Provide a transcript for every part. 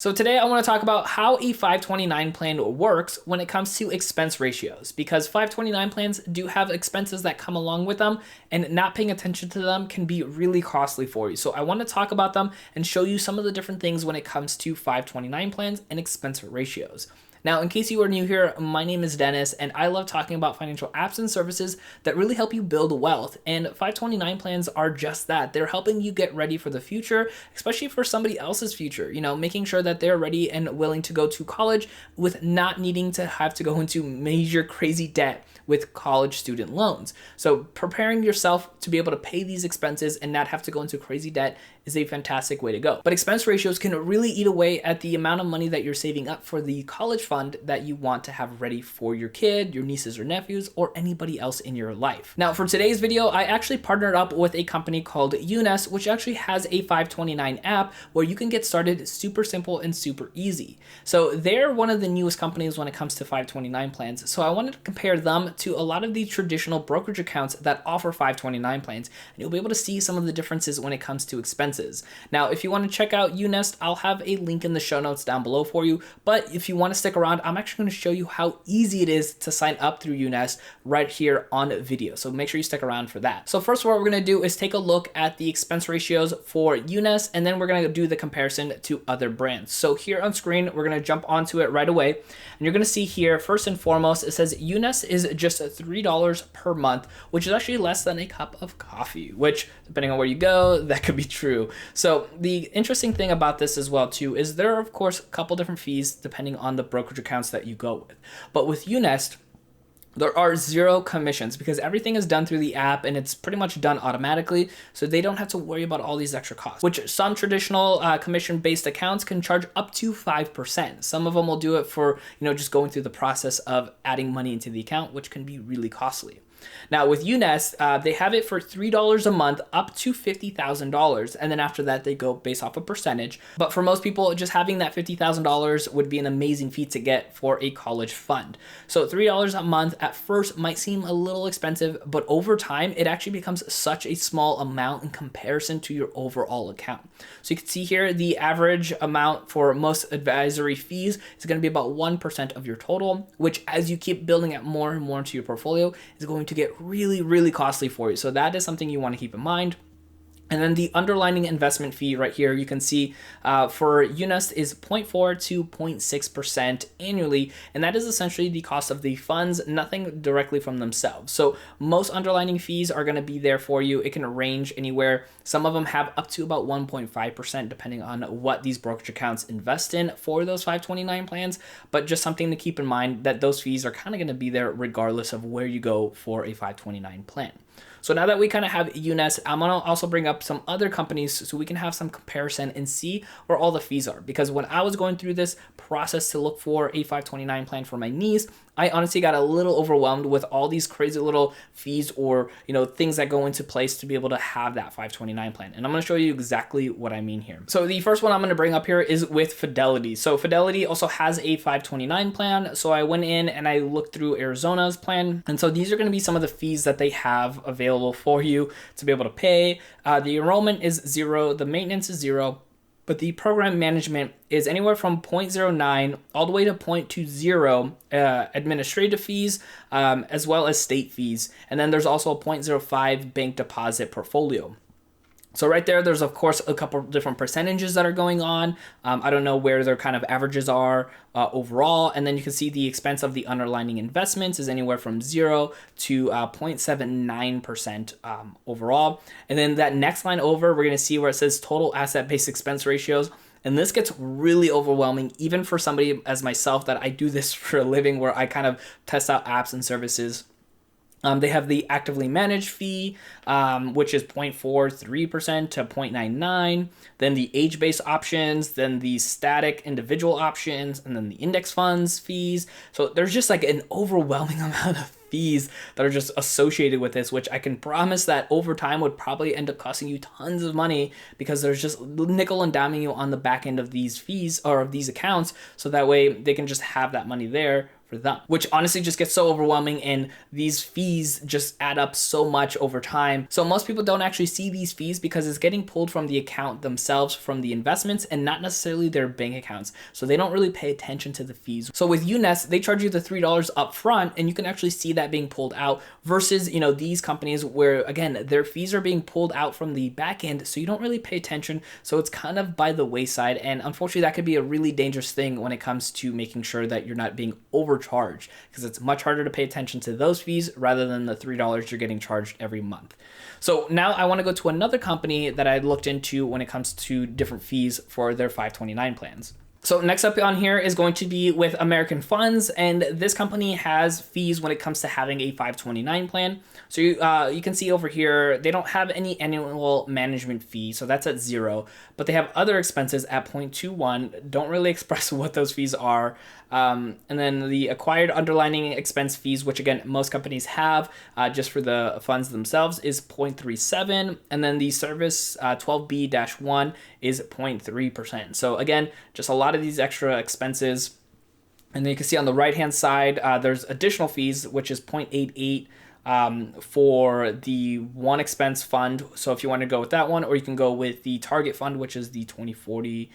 So today I want to talk about how a 529 plan works when it comes to expense ratios, because 529 plans do have expenses that come along with them, and not paying attention to them can be really costly for you. So I want to talk about them and show you some of the different things when it comes to 529 plans and expense ratios. Now, in case you are new here, my name is Dennis, and I love talking about financial apps and services that really help you build wealth. And 529 plans are just that. They're helping you get ready for the future, especially for somebody else's future, making sure that they're ready and willing to go to college with not needing to have to go into major crazy debt with college student loans. So preparing yourself to be able to pay these expenses and not have to go into crazy debt is a fantastic way to go. But expense ratios can really eat away at the amount of money that you're saving up for the college fund that you want to have ready for your kid, your nieces or nephews, or anybody else in your life. Now, for today's video, I actually partnered up with a company called Unis, which actually has a 529 app where you can get started super simple and super easy. So they're one of the newest companies when it comes to 529 plans. So I wanted to compare them to a lot of the traditional brokerage accounts that offer 529 plans, and you'll be able to see some of the differences when it comes to expenses. Now, if you want to check out Unis, I'll have a link in the show notes down below for you, but if you want to stick around, I'm actually going to show you how easy it is to sign up through Unis right here on video. So make sure you stick around for that. So first, what we're going to do is take a look at the expense ratios for Unis, and then we're going to do the comparison to other brands. So here on screen, we're going to jump onto it right away. And you're going to see here, first and foremost, it says Unis is just $3 per month, which is actually less than a cup of coffee, which depending on where you go, that could be true. So the interesting thing about this as well too is there are of course a couple different fees depending on the brokerage accounts that you go with. But with Unis, there are zero commissions because everything is done through the app and it's pretty much done automatically. So they don't have to worry about all these extra costs, which some traditional commission-based accounts can charge up to 5%. Some of them will do it for, just going through the process of adding money into the account, which can be really costly. Now with Unis, they have it for $3 a month up to $50,000. And then after that, they go based off a percentage. But for most people, just having that $50,000 would be an amazing feat to get for a college fund. So $3 a month at first might seem a little expensive, but over time, it actually becomes such a small amount in comparison to your overall account. So you can see here, the average amount for most advisory fees is going to be about 1% of your total, which as you keep building it more and more into your portfolio is going to get really, really costly for you. So that is something you want to keep in mind. And then the underlying investment fee right here, you can see for Unis is 0.4 to 0.6% annually. And that is essentially the cost of the funds, nothing directly from themselves. So most underlying fees are going to be there for you. It can range anywhere. Some of them have up to about 1.5% depending on what these brokerage accounts invest in for those 529 plans. But just something to keep in mind that those fees are kind of going to be there regardless of where you go for a 529 plan. So now that we kind of have Unis, I'm going to also bring up some other companies so we can have some comparison and see where all the fees are. Because when I was going through this process to look for a 529 plan for my niece, I honestly got a little overwhelmed with all these crazy little fees or, things that go into place to be able to have that 529 plan. And I'm going to show you exactly what I mean here. So the first one I'm going to bring up here is with Fidelity. So Fidelity also has a 529 plan. So I went in and I looked through Arizona's plan. And so these are going to be some of the fees that they have available for you to be able to pay. The enrollment is zero. The maintenance is zero. But the program management is anywhere from 0.09 all the way to 0.20 administrative fees, as well as state fees. And then there's also a 0.05 bank deposit portfolio. So right there, there's of course a couple different percentages that are going on. I don't know where their kind of averages are overall. And then you can see the expense of the underlying investments is anywhere from 0 to 0.79% overall. And then that next line over, we're going to see where it says total asset-based expense ratios. And this gets really overwhelming, even for somebody as myself that I do this for a living where I kind of test out apps and services. They have the actively managed fee, which is 0.43% to 0.99, then the age-based options, then the static individual options, and then the index funds fees. So there's just like an overwhelming amount of fees that are just associated with this, which I can promise that over time would probably end up costing you tons of money because there's just nickel and diming you on the back end of these fees or of these accounts. So that way they can just have that money there for them, which honestly just gets so overwhelming, and these fees just add up so much over time. So most people don't actually see these fees because it's getting pulled from the account themselves, from the investments, and not necessarily their bank accounts. So they don't really pay attention to the fees. So with Unis, they charge you the $3 up front, and you can actually see that being pulled out versus, you know, these companies where, again, their fees are being pulled out from the back end, so you don't really pay attention. So it's kind of by the wayside, and unfortunately that could be a really dangerous thing when it comes to making sure that you're not being overcharged, because it's much harder to pay attention to those fees rather than the $3 you're getting charged every month. So now I want to go to another company that I looked into when it comes to different fees for their 529 plans. So next up on here is going to be with American Funds, and this company has fees when it comes to having a 529 plan. So you can see over here, they don't have any annual management fee, so that's at 0, but they have other expenses at 0.21. Don't really express what those fees are. And then the acquired underlying expense fees, which again, most companies have just for the funds themselves, is 0.37. And then the service 12B-1 is 0.3%. So again, just a lot of these extra expenses. And then you can see on the right-hand side, there's additional fees, which is 0.88 for the one expense fund. So if you want to go with that one, or you can go with the target fund, which is the 2040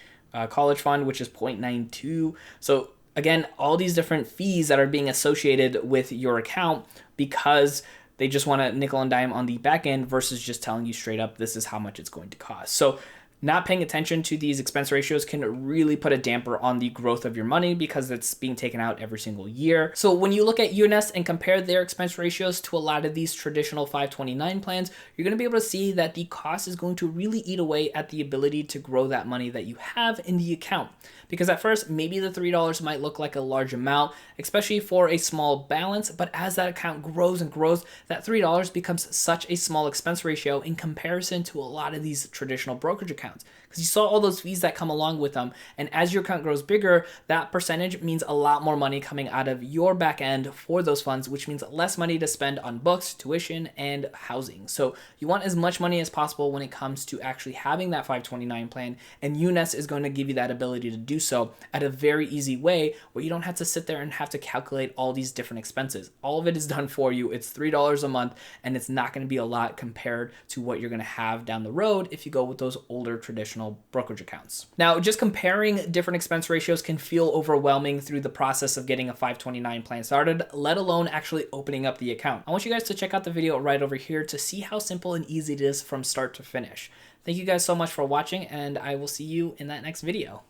college fund, which is 0.92. So again, all these different fees that are being associated with your account because they just want to nickel and dime on the back end versus just telling you straight up, this is how much it's going to cost. So not paying attention to these expense ratios can really put a damper on the growth of your money because it's being taken out every single year. So when you look at Unis and compare their expense ratios to a lot of these traditional 529 plans, you're going to be able to see that the cost is going to really eat away at the ability to grow that money that you have in the account. Because at first, maybe the $3 might look like a large amount, especially for a small balance, but as that account grows and grows, that $3 becomes such a small expense ratio in comparison to a lot of these traditional brokerage accounts. Because you saw all those fees that come along with them, and as your account grows bigger, that percentage means a lot more money coming out of your back end for those funds, which means less money to spend on books, tuition, and housing. So you want as much money as possible when it comes to actually having that 529 plan, and Unis is going to give you that ability to do so at a very easy way where you don't have to sit there and have to calculate all these different expenses. All of it is done for you. It's $3 a month, and it's not going to be a lot compared to what you're going to have down the road if you go with those older traditional brokerage accounts. Now, just comparing different expense ratios can feel overwhelming through the process of getting a 529 plan started, let alone actually opening up the account. I want you guys to check out the video right over here to see how simple and easy it is from start to finish. Thank you guys so much for watching, and I will see you in that next video.